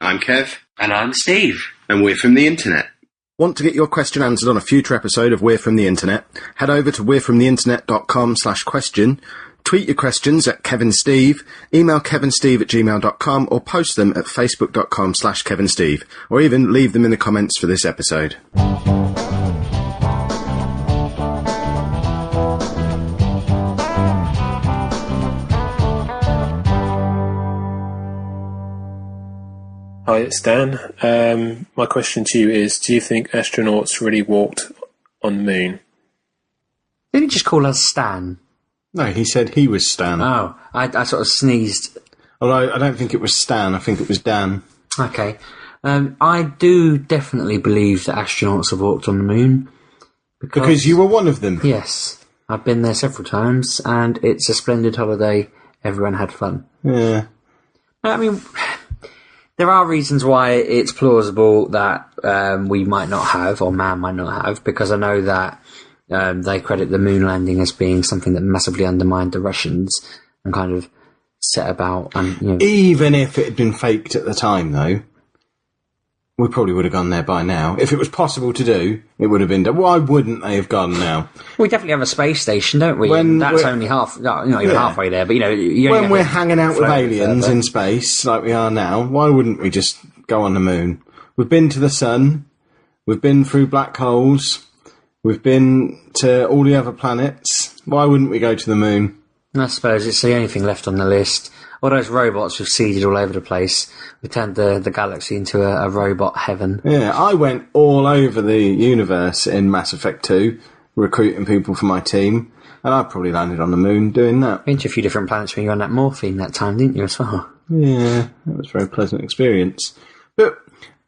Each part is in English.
I'm Kev. And I'm Steve. And we're from the internet. Want to get your question answered on a future episode of We're From The Internet? Head over to we'refromtheinternet.com/question, tweet your questions at KevinSteve, email kevinsteve@gmail.com, or post them at facebook.com/KevinSteve, or even leave them in the comments for this episode. Hi, it's Dan. My question to you is, do you think astronauts really walked on the moon? Didn't he just call us Stan? No, he said he was Stan. Oh, I sort of sneezed. Although I don't think it was Stan, I think it was Dan. Okay. I do definitely believe that astronauts have walked on the moon. Because you were one of them? Yes. I've been there several times, and it's a splendid holiday. Everyone had fun. Yeah. I mean, there are reasons why it's plausible that we might not have, or man might not have, because I know that they credit the moon landing as being something that massively undermined the Russians and kind of set about. And even if it had been faked at the time, though, we probably would have gone there by now. If it was possible to do, it would have been done. Why wouldn't they have gone now? We definitely have a space station, don't we? That's only not even halfway there, but when we're hanging out with aliens in space like we are now, why wouldn't we just go on the moon? We've been to the sun, we've been through black holes, we've been to all the other planets. Why wouldn't we go to the moon? I suppose it's the only thing left on the list. All those robots we've seeded all over the place. We turned the galaxy into a robot heaven. Yeah, I went all over the universe in Mass Effect 2, recruiting people for my team, and I probably landed on the moon doing that. Been to a few different planets when you were on that morphine that time, didn't you, as well? Yeah, that was a very pleasant experience. But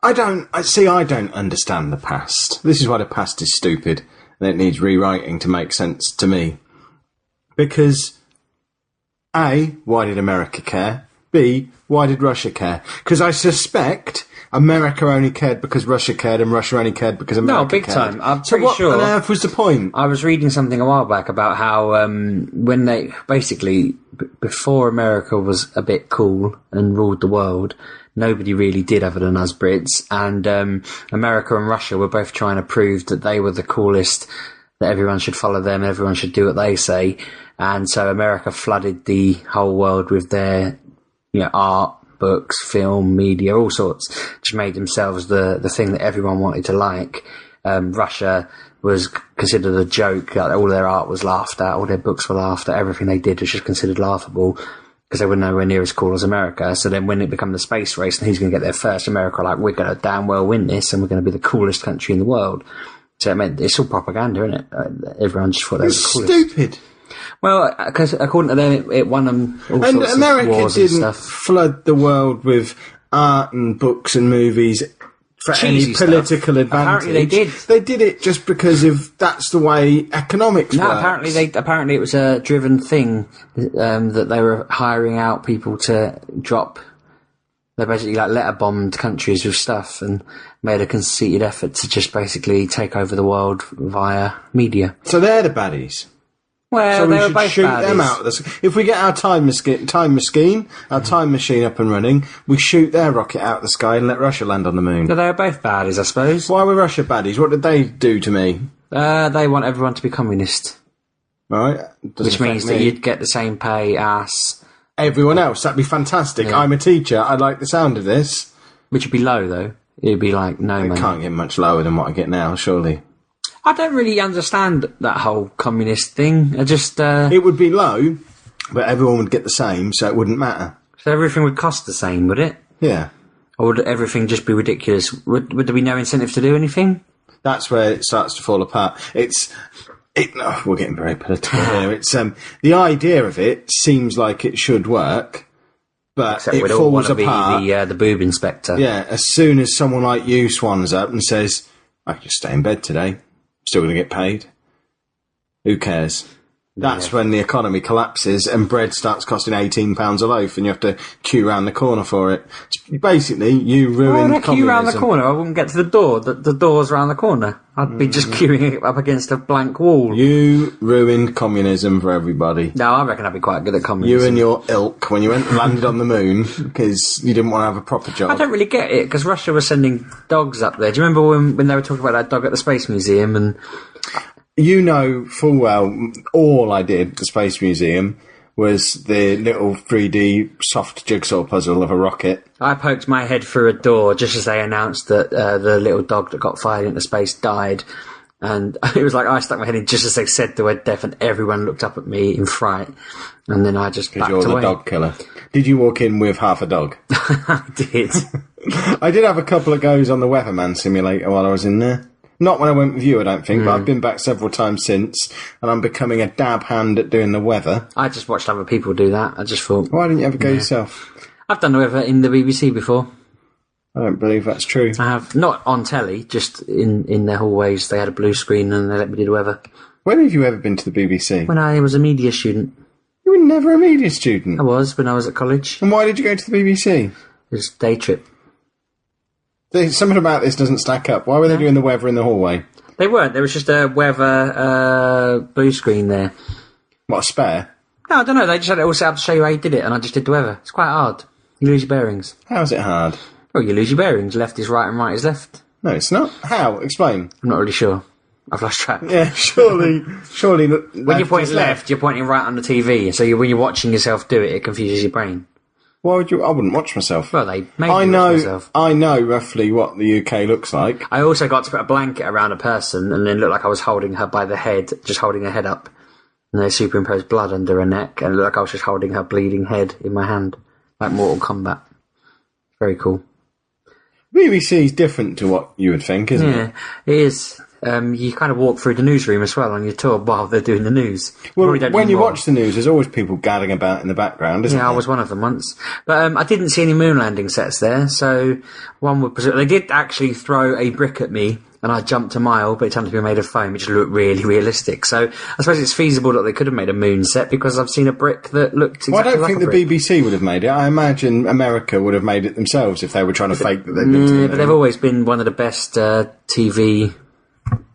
I don't understand the past. This is why the past is stupid, and it needs rewriting to make sense to me. Because A, why did America care? B, why did Russia care? Because I suspect America only cared because Russia cared, and Russia only cared because America cared. No, big time. I'm so pretty sure. What on earth was the point? I was reading something a while back about how when they basically before America was a bit cool and ruled the world, nobody really did other than us Brits, and America and Russia were both trying to prove that they were the coolest, that everyone should follow them, everyone should do what they say. And so America flooded the whole world with their, art, books, film, media, all sorts, which made themselves the thing that everyone wanted to like. Russia was considered a joke. All their art was laughed at, all their books were laughed at, everything they did was just considered laughable because they were nowhere near as cool as America. So then when it became the space race and who's going to get there first, America were like, we're going to damn well win this and we're going to be the coolest country in the world. So it meant it's all propaganda, isn't it? Everyone just thought they were the coolest. Stupid. Well, because according to them, it won them all sorts of wars and stuff. Flood the world with art and books and movies for Cheesy any political advantage. Apparently they did. They did it just because that's the way economics works. Apparently it was a driven thing that they were hiring out people to drop. They basically letter bombed countries with stuff and made a conceited effort to just basically take over the world via media. So they're the baddies. Well, so they we were should both shoot baddies. them out of the. If we get our time machine up and running, we shoot their rocket out of the sky and let Russia land on the moon. So they were both baddies, I suppose. Why were Russia baddies? What did they do to me? They want everyone to be communist. Right. Which means that you'd get the same pay as everyone else. That'd be fantastic. Yeah. I'm a teacher. I like the sound of this. Which would be low, though. It'd be like no money. It can't get much lower than what I get now, surely. I don't really understand that whole communist thing. I just... It would be low, but everyone would get the same, so it wouldn't matter. So everything would cost the same, would it? Yeah. Or would everything just be ridiculous? Would there be no incentive to do anything? That's where it starts to fall apart. We're getting very political here. It's the idea of it seems like it should work, but Except it we'd all falls want to be apart. the boob inspector. Yeah, as soon as someone like you swans up and says, "I can just stay in bed today, still going to get paid," who cares? That's when the economy collapses and bread starts costing £18 a loaf and you have to queue round the corner for it. Basically, you ruined communism. Queue round the corner? I wouldn't get to the door. The door's round the corner. I'd be just queuing up against a blank wall. You ruined communism for everybody. No, I reckon I'd be quite good at communism. You and your ilk when you landed on the moon because you didn't want to have a proper job. I don't really get it, because Russia was sending dogs up there. Do you remember when they were talking about that dog at the Space Museum? And you know full well, all I did at the Space Museum was the little 3D soft jigsaw puzzle of a rocket. I poked my head through a door just as they announced that the little dog that got fired into space died. And it was like I stuck my head in just as they said the word death, and everyone looked up at me in fright. And then I just backed away. Because you're the dog killer. Did you walk in with half a dog? I did. I did have a couple of goes on the Weatherman simulator while I was in there. Not when I went with you, I don't think, but I've been back several times since, and I'm becoming a dab hand at doing the weather. I just watched other people do that. I just thought... Why didn't you ever go yourself? I've done the weather in the BBC before. I don't believe that's true. I have. Not on telly, just in their hallways. They had a blue screen and they let me do the weather. When have you ever been to the BBC? When I was a media student. You were never a media student? I was, when I was at college. And why did you go to the BBC? It was a day trip. Something about this doesn't stack up. Why were they doing the weather in the hallway? They weren't. There was just a weather blue screen there. What, a spare? No, I don't know. They just had it all set up to show you how you did it, and I just did the weather. It's quite hard. You lose your bearings. How's it hard? Well, you lose your bearings. Left is right and right is left. No, it's not. How? Explain. I'm not really sure. I've lost track. Yeah, surely. When you point left, you're pointing right on the TV. So when you're watching yourself do it, it confuses your brain. Why would you? I wouldn't watch myself. Well, they made me watch myself. I know roughly what the UK looks like. I also got to put a blanket around a person and then look like I was holding her by the head, just holding her head up. And they superimposed blood under her neck and it looked like I was just holding her bleeding head in my hand. Like Mortal Kombat. Very cool. BBC is different to what you would think, isn't it? Yeah, it is. You kind of walk through the newsroom as well on your tour while they're doing the news. Well, when you watch the news, there's always people gadding about in the background, isn't there? Yeah, I was one of them once. But I didn't see any moon landing sets there, so one would presume... They did actually throw a brick at me, and I jumped a mile, but it turned to be made of foam, which looked really realistic. So I suppose it's feasible that they could have made a moon set, because I've seen a brick that looked exactly like a brick. Well, I don't think the BBC would have made it. I imagine America would have made it themselves if they were trying to fake that they'd been to the moon. But they've always been one of the best TV...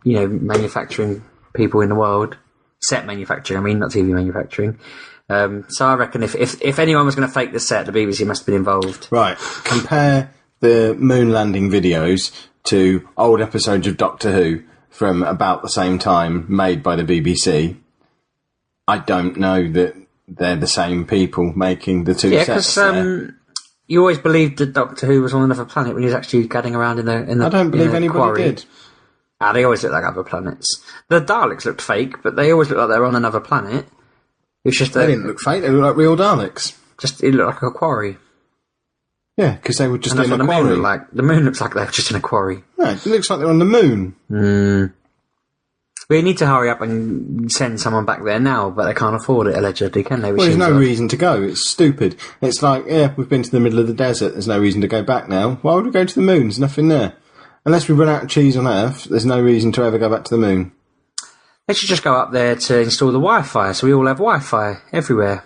manufacturing people in the world. Set manufacturing, I mean, not TV manufacturing. So I reckon if anyone was going to fake the set, the BBC must have been involved. Right. Compare the moon landing videos to old episodes of Doctor Who from about the same time made by the BBC. I don't know that they're the same people making the two sets. Yeah, because you always believed that Doctor Who was on another planet when he was actually gadding around in the I don't believe anybody quarry. Did. They always look like other planets. The Daleks looked fake, but they always looked like they were on another planet. It was just they didn't look fake, they looked like real Daleks. It looked like a quarry. Yeah, because they were just in a quarry. Moon looked like. The moon looks like they were just in a quarry. No, it looks like they're on the moon. We need to hurry up and send someone back there now, but they can't afford it, allegedly, can they? Well, there's no reason to go. It's stupid. It's like, yeah, we've been to the middle of the desert. There's no reason to go back now. Why would we go to the moon? There's nothing there. Unless we run out of cheese on Earth, there's no reason to ever go back to the moon. They should just go up there to install the Wi-Fi, so we all have Wi-Fi everywhere.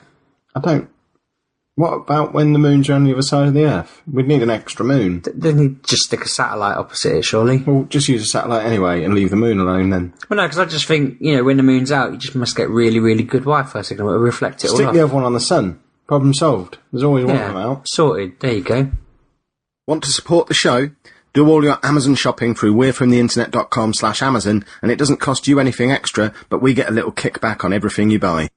What about when the moon's around the other side of the Earth? We'd need an extra moon. They need to just stick a satellite opposite it, surely. Well, just use a satellite anyway and leave the moon alone then. Well, no, because I just think, when the moon's out, you just must get really, really good Wi-Fi signal. It'll reflect it all off. Stick the other one on the sun. Problem solved. There's always one of them out. Sorted. There you go. Want to support the show? Do all your Amazon shopping through we'refromtheinternet.com/Amazon, and it doesn't cost you anything extra, but we get a little kickback on everything you buy.